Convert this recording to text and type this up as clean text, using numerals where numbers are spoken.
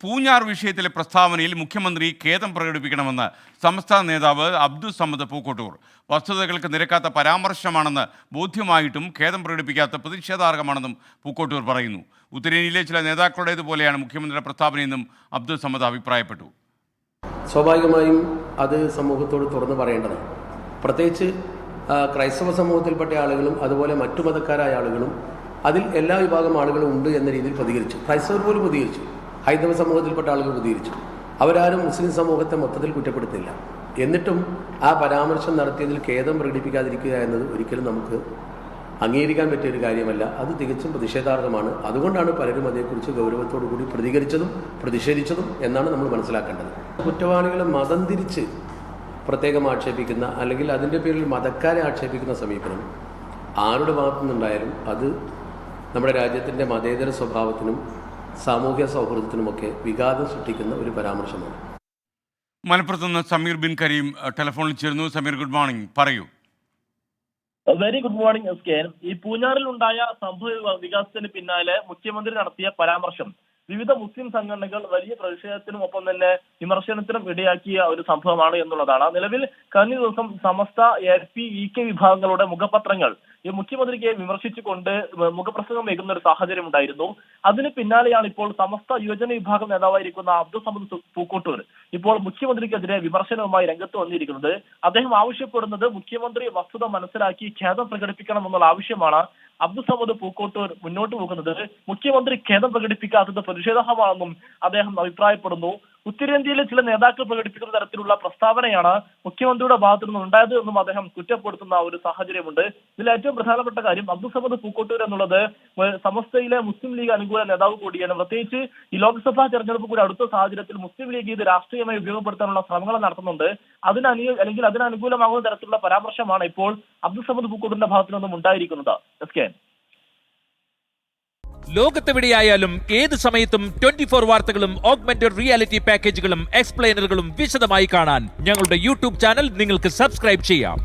പൂഞ്ഞാർ വിഷയത്തിലെ പ്രസ്താവനയിൽ മുഖ്യമന്ത്രി ഖേദം പ്രകടിപ്പിക്കണമെന്ന് സംസ്ഥാന നേതാവ് അബ്ദുൾ സമദ് പൂക്കോട്ടൂർ. വസ്തുതകൾക്ക് നിരക്കാത്ത പരാമർശമാണെന്ന് ബോധ്യമായിട്ടും ഖേദം പ്രകടിപ്പിക്കാത്ത പ്രതിഷേധാർഹമാണെന്നും പൂക്കോട്ടൂർ പറയുന്നു. ഉത്തരേന്ത്യയിലെ ചില നേതാക്കളുടേതുപോലെയാണ് മുഖ്യമന്ത്രിയുടെ പ്രസ്താവനയെന്നും അബ്ദുൾ സമദ് അഭിപ്രായപ്പെട്ടു. സ്വാഭാവികമായും അത് സമൂഹത്തോട് തുറന്നു പറയേണ്ടതാണ്. പ്രത്യേകിച്ച് ക്രൈസ്തവ സമൂഹത്തിൽപ്പെട്ട ആളുകളും അതുപോലെ മറ്റു മതക്കാരായ ആളുകളും അതിൽ എല്ലാ വിഭാഗം ആളുകളും ഉണ്ട് എന്ന രീതിയിൽ പ്രതികരിച്ചു. ക്രൈസ്തവർ പോലും പ്രതികരിച്ചു, ഹൈന്ദവ സമൂഹത്തിൽപ്പെട്ട ആളുകൾ പ്രതികരിച്ചു. അവരാരും മുസ്ലിം സമൂഹത്തെ മൊത്തത്തിൽ കുറ്റപ്പെടുത്തില്ല. എന്നിട്ടും ആ പരാമർശം നടത്തിയതിൽ ഖേദം പ്രകടിപ്പിക്കാതിരിക്കുക എന്നത് ഒരിക്കലും നമുക്ക് അംഗീകരിക്കാൻ പറ്റിയൊരു കാര്യമല്ല. അത് തികച്ചും പ്രതിഷേധാർഹമാണ്. അതുകൊണ്ടാണ് പലരും അതേക്കുറിച്ച് ഗൗരവത്തോടു കൂടി പ്രതികരിച്ചതും പ്രതിഷേധിച്ചതും എന്നാണ് നമ്മൾ മനസ്സിലാക്കേണ്ടത്. കുറ്റവാളികളെ മതം തിരിച്ച് പ്രത്യേകം ആക്ഷേപിക്കുന്ന അല്ലെങ്കിൽ അതിൻ്റെ പേരിൽ മതക്കാരെ ആക്ഷേപിക്കുന്ന സമീപനം ആരുടെ ഭാഗത്തു നിന്നുണ്ടായാലും അത് നമ്മുടെ രാജ്യത്തിൻ്റെ മതേതര സ്വഭാവത്തിനും സാമൂഹ്യ സൗഹൃദത്തിനുമൊക്കെ വിഘാതം സൃഷ്ടിക്കുന്ന ഒരു പരാമർശമാണ്. മലപ്പുറത്ത് നിന്ന് സമീർ ബിൻ കരീം ടെലിഫോണിൽ ചേർന്നു. സമീർ, ഗുഡ് മോർണിംഗ്, പറയൂ. Very good morning S K. ഈ പൂഞ്ഞാറിൽ ഉണ്ടായ സംഭവ വികാസത്തിന് പിന്നാലെ മുഖ്യമന്ത്രി നടത്തിയ പരാമർശം വിവിധ മുസ്ലിം സംഘടനകൾ വലിയ പ്രതിഷേധത്തിനും ഒപ്പം തന്നെ വിമർശനത്തിനും ഇടയാക്കിയ ഒരു സംഭവമാണ് എന്നുള്ളതാണ്. നിലവിൽ കഴിഞ്ഞ ദിവസം സമസ്ത SP EK വിഭാഗങ്ങളുടെ മുഖപത്രങ്ങൾ ഈ മുഖ്യമന്ത്രിക്ക് വിമർശിച്ചുകൊണ്ട് മുഖപ്രസംഗം വയ്ക്കുന്ന ഒരു സാഹചര്യം ഉണ്ടായിരുന്നു. അതിന് പിന്നാലെയാണ് ഇപ്പോൾ സമസ്ത യുവജന വിഭാഗം നേതാവായിരിക്കുന്ന അബ്ദുൾ സമദ് പൂക്കോട്ടൂർ ഇപ്പോൾ മുഖ്യമന്ത്രിക്കെതിരെ വിമർശനവുമായി രംഗത്ത് വന്നിരിക്കുന്നത്. അദ്ദേഹം ആവശ്യപ്പെടുന്നത് മുഖ്യമന്ത്രി വസ്തുത മനസ്സിലാക്കി ഖേദം പ്രകടിപ്പിക്കണം എന്നുള്ള ആവശ്യമാണ് അബ്ദുൾ സമദ് പൂക്കോട്ടൂർ മുന്നോട്ട് പോകുന്നത്. മുഖ്യമന്ത്രി ഖേദം പ്രകടിപ്പിക്കാത്തത് പ്രതിഷേധാർഹമാണെന്നും അദ്ദേഹം അഭിപ്രായപ്പെടുന്നു. ഉത്തരേന്ത്യയിലെ ചില നേതാക്കൾ പ്രകടിപ്പിക്കുന്ന തരത്തിലുള്ള പ്രസ്താവനയാണ് മുഖ്യമന്ത്രിയുടെ ഭാഗത്തു നിന്നും ഉണ്ടായത് എന്നും അദ്ദേഹം കുറ്റപ്പെടുത്തുന്ന ഒരു സാഹചര്യമുണ്ട്. ഇതിൽ ഏറ്റവും പ്രധാനപ്പെട്ട കാര്യം അബ്ദുൾ സമദ് പൂക്കോട്ടൂർ എന്നുള്ളത് സമസ്തയിലെ മുസ്ലിം ലീഗ് അനുകൂല നേതാവ് കൂടിയാണ്. പ്രത്യേകിച്ച് ഈ ലോക്സഭാ തെരഞ്ഞെടുപ്പ് കൂടി അടുത്ത സാഹചര്യത്തിൽ മുസ്ലിം ലീഗ് ഇത് രാഷ്ട്രീയമായി ഉപയോഗപ്പെടുത്താനുള്ള ശ്രമങ്ങൾ നടത്തുന്നുണ്ട്. അതിനനുകൂലമാകുന്ന തരത്തിലുള്ള പരാമർശമാണ് ഇപ്പോൾ അബ്ദുൾ സമദ് പൂക്കോട്ടൂരിന്റെ ഭാഗത്തു നിന്നും ഉണ്ടായിരിക്കുന്നത്. എസ് കെ, ലോകത്തെവിടെയായാലും ഏത് സമയത്തും 24 വാർത്തകളും ഓഗ്മെന്റഡ് റിയാലിറ്റി പാക്കേജുകളും എക്സ്പ്ലെയിനറുകളും വിശദമായി കാണാൻ ഞങ്ങളുടെ യൂട്യൂബ് ചാനൽ നിങ്ങൾക്ക് സബ്സ്ക്രൈബ് ചെയ്യാം.